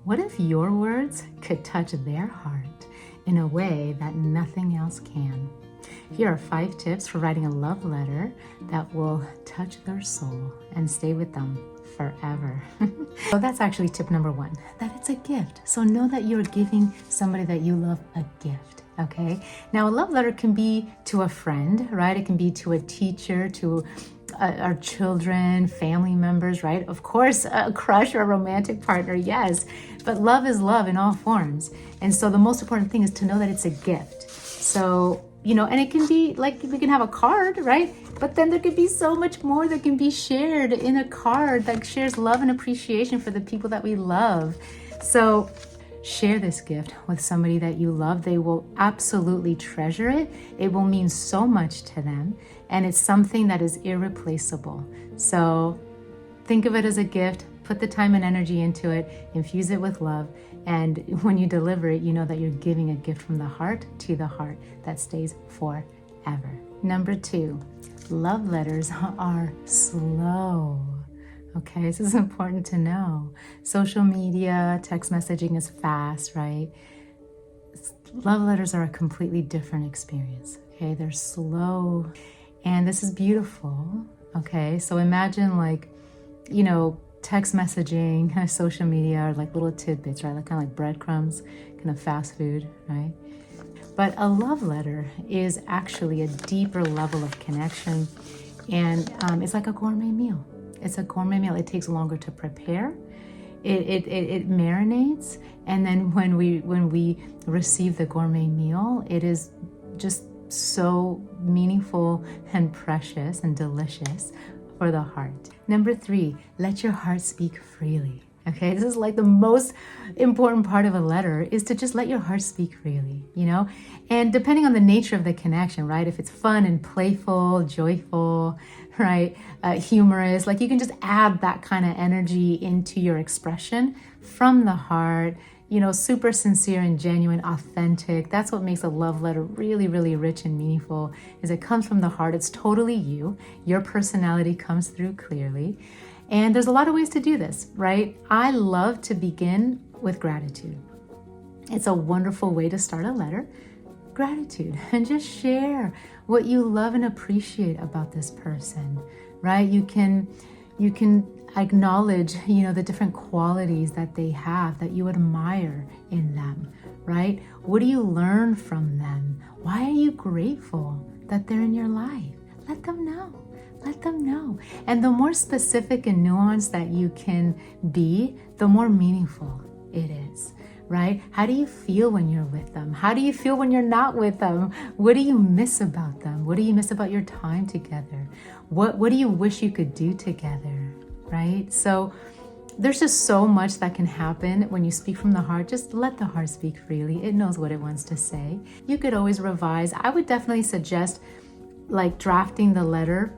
What if your words could touch their heart in a way that nothing else can? Here are 5 tips for writing a love letter that will touch their soul and stay with them forever. So that's actually tip number 1, that it's a gift. So know that you're giving somebody that you love a gift, okay? Now, a love letter can be to a friend, right? It can be to a teacher, to our children, family members, right? Of course, a crush or a romantic partner, yes. But love is love in all forms. And so the most important thing is to know that it's a gift. So, and it can be like, we can have a card, right? But then there could be so much more that can be shared in a card that shares love and appreciation for the people that we love. So share this gift with somebody that you love. They will absolutely treasure it. It will mean so much to them. And it's something that is irreplaceable. So think of it as a gift, put the time and energy into it, infuse it with love. And when you deliver it, you know that you're giving a gift from the heart to the heart that stays forever. Number 2, love letters are slow. Okay, this is important to know. Social media, text messaging is fast, right? Love letters are a completely different experience. Okay, they're slow. And this is beautiful. Okay, so imagine text messaging, social media are like little tidbits, right? Like kind of like breadcrumbs, kind of fast food, right? But a love letter is actually a deeper level of connection, and it's like a gourmet meal. It's a gourmet meal. It takes longer to prepare. It marinates, and then when we receive the gourmet meal, it is just so meaningful and precious and delicious for the heart. Number 3, let your heart speak freely. Okay, this is like the most important part of a letter, is to just let your heart speak freely, and depending on the nature of the connection, right? If it's fun and playful, joyful, right? Humorous, like you can just add that kind of energy into your expression from the heart, super sincere and genuine, authentic. That's what makes a love letter really, really rich and meaningful, is it comes from the heart. It's totally you. Your personality comes through clearly. And there's a lot of ways to do this, right? I love to begin with gratitude. It's a wonderful way to start a letter. Gratitude, and just share what you love and appreciate about this person, right? You can acknowledge, the different qualities that they have that you admire in them, right? What do you learn from them? Why are you grateful that they're in your life? Let them know. Let them know. And the more specific and nuanced that you can be, the more meaningful it is, right? How do you feel when you're with them? How do you feel when you're not with them? What do you miss about them? What do you miss about your time together? What do you wish you could do together, right? So there's just so much that can happen when you speak from the heart. Just let the heart speak freely. It knows what it wants to say. You could always revise. I would definitely suggest like drafting the letter,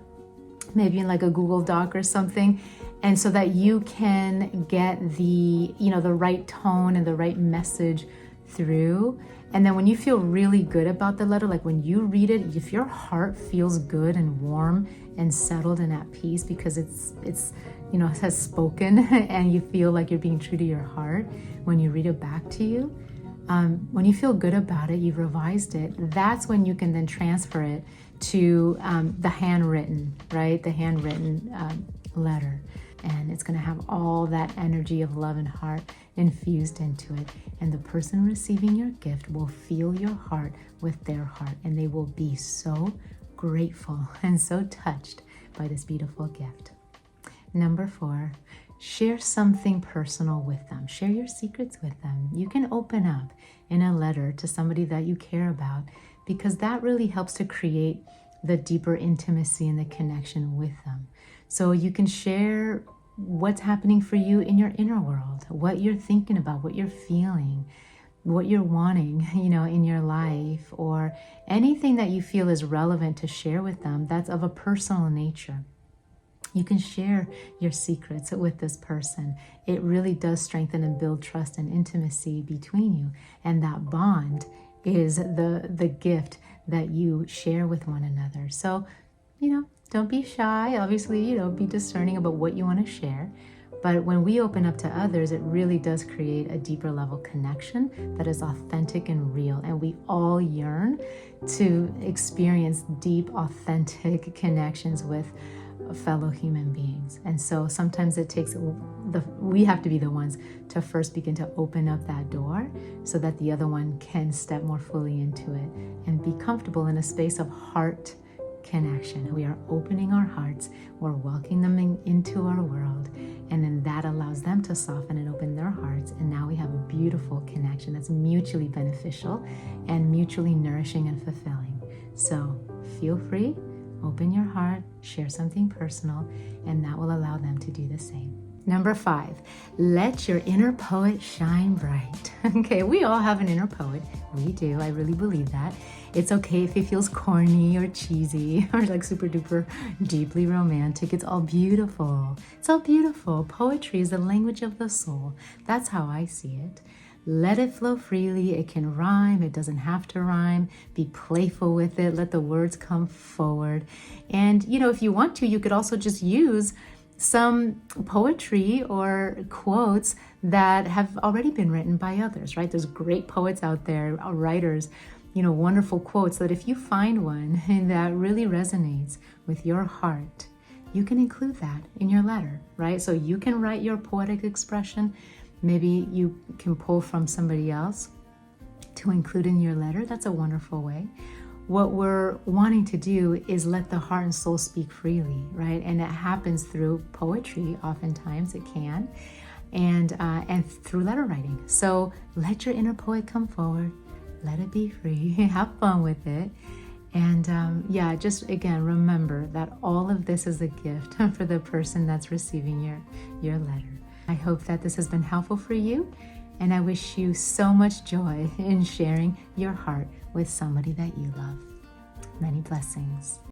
maybe in like a Google Doc or something, and so that you can get the right tone and the right message through. And then when you feel really good about the letter, like when you read it, if your heart feels good and warm and settled and at peace because it's it has spoken and you feel like you're being true to your heart when you read it back to you, when you feel good about it, you've revised it, that's when you can then transfer it to the handwritten, right? The handwritten letter. And it's going to have all that energy of love and heart infused into it. And the person receiving your gift will feel your heart with their heart. And they will be so grateful and so touched by this beautiful gift. Number 4, share something personal with them. Share your secrets with them. You can open up in a letter to somebody that you care about, because that really helps to create the deeper intimacy and the connection with them. So you can share what's happening for you in your inner world, what you're thinking about, what you're feeling, what you're wanting, in your life, or anything that you feel is relevant to share with them that's of a personal nature. You can share your secrets with this person. It really does strengthen and build trust and intimacy between you. And that bond is the gift that you share with one another. So, don't be shy. Obviously, be discerning about what you want to share. But when we open up to others, it really does create a deeper level connection that is authentic and real. And we all yearn to experience deep, authentic connections with fellow human beings. And so sometimes it takes we have to be the ones to first begin to open up that door so that the other one can step more fully into it and be comfortable in a space of heart connection. We are opening our hearts, we're welcoming them into our world, and then that allows them to soften and open their hearts. And now we have a beautiful connection that's mutually beneficial and mutually nourishing and fulfilling. So feel free, open your heart, share something personal, and that will allow them to do the same. Number 5, let your inner poet shine bright. Okay, we all have an inner poet. We do. I really believe that. It's okay if it feels corny or cheesy or like super duper deeply romantic. It's all beautiful. It's all beautiful. Poetry is the language of the soul. That's how I see it. Let it flow freely. It can rhyme. It doesn't have to rhyme. Be playful with it. Let the words come forward. And, if you want to, you could also just use some poetry or quotes that have already been written by others, right? There's great poets out there, writers, wonderful quotes that if you find one that really resonates with your heart, you can include that in your letter, right? So you can write your poetic expression. Maybe you can pull from somebody else to include in your letter. That's a wonderful way. What we're wanting to do is let the heart and soul speak freely, right? And it happens through poetry, oftentimes it can, and through letter writing. So let your inner poet come forward, let it be free, have fun with it. And just again, remember that all of this is a gift for the person that's receiving your letter. I hope that this has been helpful for you, and I wish you so much joy in sharing your heart with somebody that you love. Many blessings.